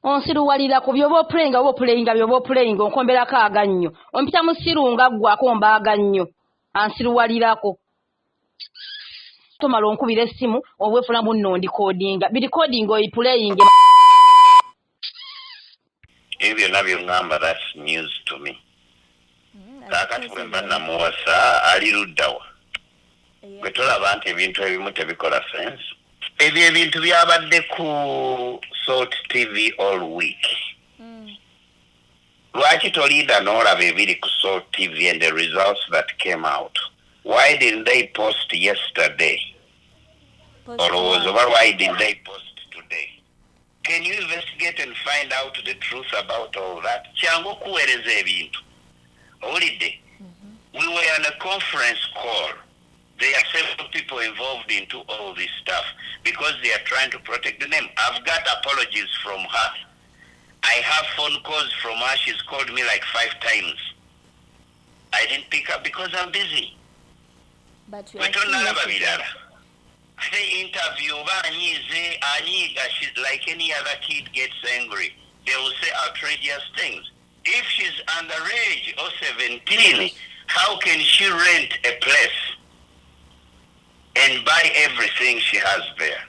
onsiruwalira ku byoba opulayinga byoba opulayinga onkomberako agannyo ompita mu sirunga ggwako mbaaga nnyo ansiruwalirako tomala onkubira essimu obwefula munno ndikodinga birikodinga oyipulayinga ebyo nabyo ngamba that's news to me kakati bwe mba namuwasa ali luddawa bwe tolaba nti ebintu ebimu tebikola sense ebyo ebintu byabadde ku Salt TV all week lwaki toliida n'olaba ebiri ku Salt TV and the results that came out? Why didn't they post yesterday? Or why didn't they post today? Can you investigate and find out the truth about all that? Chango kuwereza ebintu. Holiday. We were on a conference call. There are several people involved into all this stuff because they are trying to protect the name. I've got apologies from her. I have phone calls from her. She's called me like 5 times. I didn't pick up because I'm busy. But you are I say interview, she's like any other kid gets angry. They will say outrageous things. If she's underage or 17, how can she rent a place and buy everything she has there?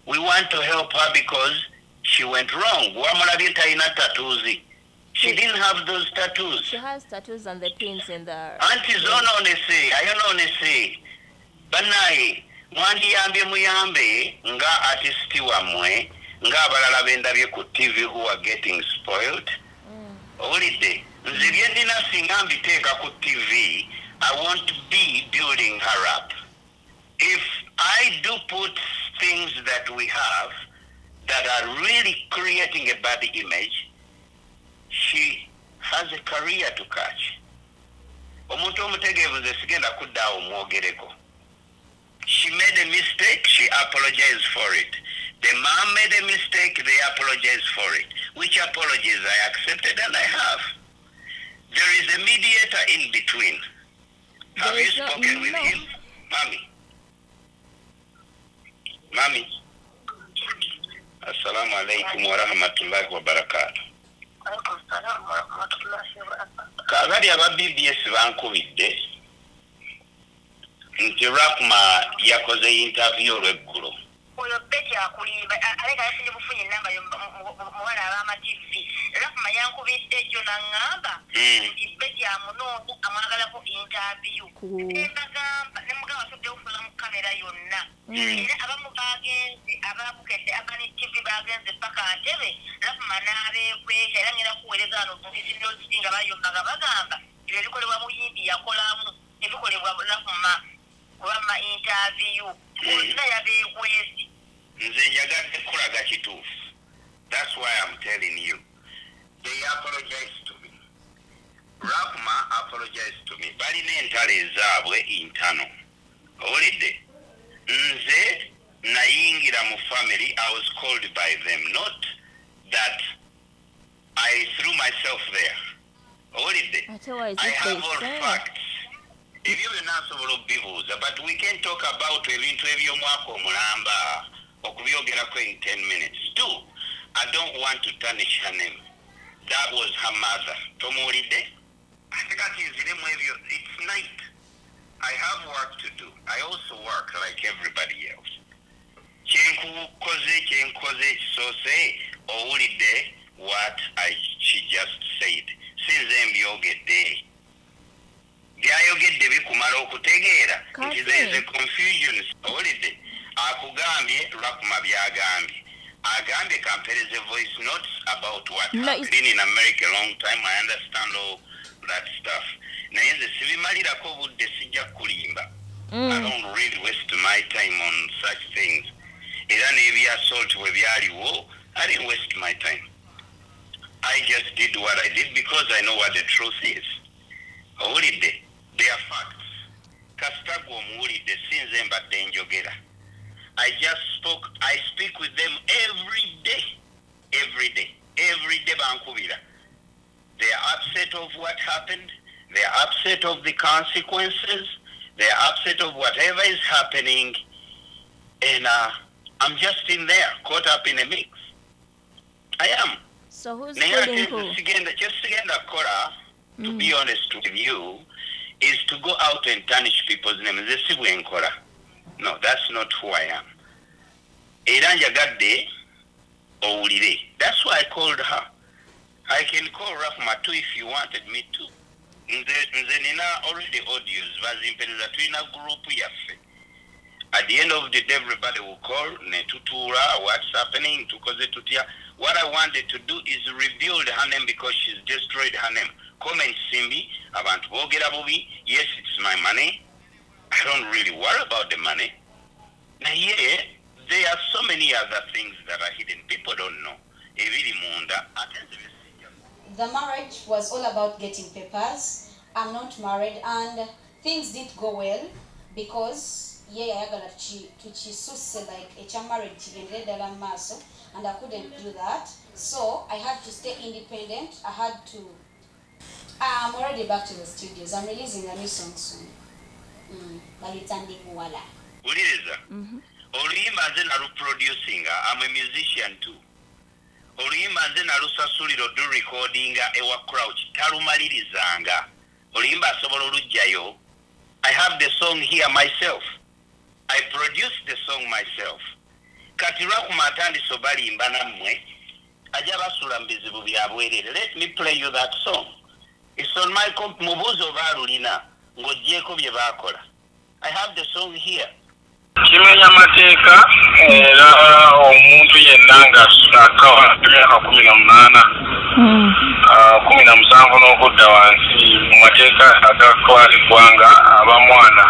We want to help her because she went wrong. She didn't have those tattoos. She has tattoos and the pins in the... Aunties honestly. Banaye, mwandi yambe muyambe, nga artisti wamwe, nga abalala bendabye ku TV who are getting spoiled. Holiday. Nzibye ndina singa mbiteeka ku TV, I want to be building her up. If I do put things that we have that are really creating a bad image, she has a career to catch. Omuntu omutegeevu nze sigenda kuddaawo mwogereko. She made a mistake, she apologized for it. The mom made a mistake, they apologized for it. Which apologies I accepted and I have. There is a mediator in between. Have you spoken with him? Mami. Assalamu alaikum wa rahmatullahi wa barakatuh. Kakati aba BBS bankubidde nti Rahmah yakoze interview olweggulo. Oyo Betty akulimba aleka yafunye bufunye namba yo muwala abama TV. Rahmah yankubidde ekyo nangamba Betty amunoonya amwagalako interview. Negamba nemugamba asodde okufuna mu kamera yonna. Era abamu bagenze ababukedde abani TV bagenze paka Ntebe Rahmah n'abeekweka era ngenda kuweereza ano bubizinesi nga bayombaga bagamba ebyo bikolebwa muyimbi yakolamu ebikolebwa Rahmah interview. Bonna yabeekwese. Nze njagadde kulaga kituufu. That's why I'm telling you. They apologized to me. Rahmah apologized to me. Balina entalo ezaabwe intano. Owulidde? Nze nayingira mu family. I was called by them. Not that I threw myself there. Owulidde? I have all facts. Ebyo byonna nsobola okubibuuza, but we can talk about ebintu eby'omwaka omulamba okubyogerako in 10 minutes. Two, I don't want to tarnish her name. That was her mother. Tomuwulidde? Ate kati nziremu ebyo. It's night. I have work to do. I also work like everybody else. Kyenkoze kisoose owulidde what she just said. Sinze mbyogedde. Byayogedde bikumala okutegeera nti there is a confusion. Owulidde akugambye Rahmah byagambye agambye kampereze voice notes about what happened in America a long time. I understand all that stuff. Naye nze sibimalirako budde sijja kulimba. I don't really waste my time on such things. Era n'ebyassault bwe byaliwo, I didn't waste my time. I just did what I did because I know what the truth is. Owulidde? They are facts. Kasitagwa omuwulidde sinze mbadde njogera. I speak with them every day bankubira. They are upset of what happened. They are upset of the consequences. They are upset of whatever is happening. And I'm just in there, caught up in a mix. I am. So who's Naye pulling ate who? Sigenda kola, to be honest with you, is to go out and tarnish people's names. No, that's not who I am. Era njagadde owulire. That's why I called her. I can call Rahmah too if you wanted me to. Nze nina already audios bazimpereza tulina group yaffe. At the end of the day, everybody will call, netutura, what's happening, tukoze tutya. What I wanted to do is rebuild her name because she's destroyed her name. Comment Simbi, abantu bogera bubi, yes, it's my money. I don't really worry about the money. Now, yeah, there are so many other things that are hidden. People don't know. The marriage was all about getting papers. I'm not married, and things didn't go well because ayagala tuchisuse like married chigendere dala maso, and I couldn't do that. So I had to stay independent. I'm already back to the studios. I'm releasing a new song soon. Balitandikuwala. Uliriza. Oluyimba nze naluproducinga. I'm a musician too. Oluyimba nze nalusasuliro do recordinga ewa crouch talumalirizanga. Oluyimba asobola olujjayo. I have the song here myself. I produced the song myself. Kati Rahmah atandise balimba nammwe ajja basula mu bizibu bya bwerere. Let me play you that song. It's on my mubuzo balulina ng'oggyeko bye baakola. I have the song here. Kimenya amateeka era omuntu yenna nga akawa emyaka 18 17 n'okudda wansi mu mateeka agakwalibwa nga abamwana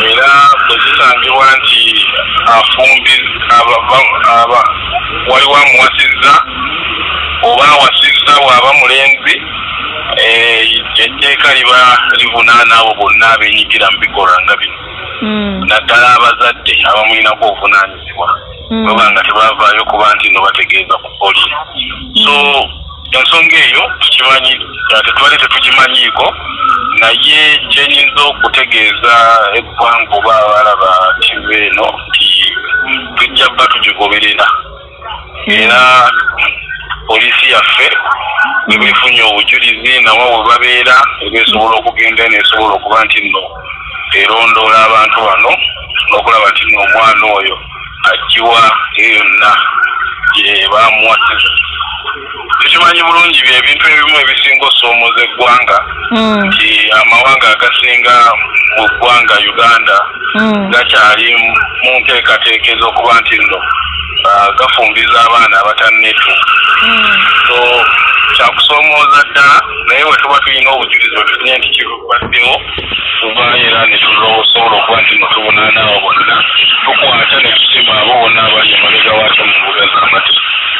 era bwe zisangibwa nti waliwo amuwasizza oba awasizza bw'aba mulenzi etteeka liba livunaana abo bonna abeenyigira mu bikolwa nga bino naddala abazadde abamulinako obuvunaanyizibwa bweba nga tebavaayo kuba nti no bategeeza ku poliisi. So ensonga eyo tukimanyi tetubadde tetugimanyiiko, naye kyenyinza okutegeeza eggwanga oba abalaba TV eno nti tujja bba tugigoberera era poliisi yaffe ne beefunye obujulizi nawo bwe babeera ebeesobola okugenda neesobola okuba nti nno erondoola abantu bano n'okulaba nti n'omwana oyo agiwa yonna gye baamuwasiza. Tukimanyi bulungi ebintu ebimu ebisinga osoomoza eggwanga nti amawanga agasinga mu ggwanga Uganda gakyali mu nteekateeka ez'okuba nti nno gafumbiza abaana abatannetu. So kyakusoomooza ddala naye bwe tuba tulina obujulizi otufunye nti kibaddewo tuvaayo era ne tusobola okuba nti no tuvunaanaawo bonna tukwata ne tusiba abo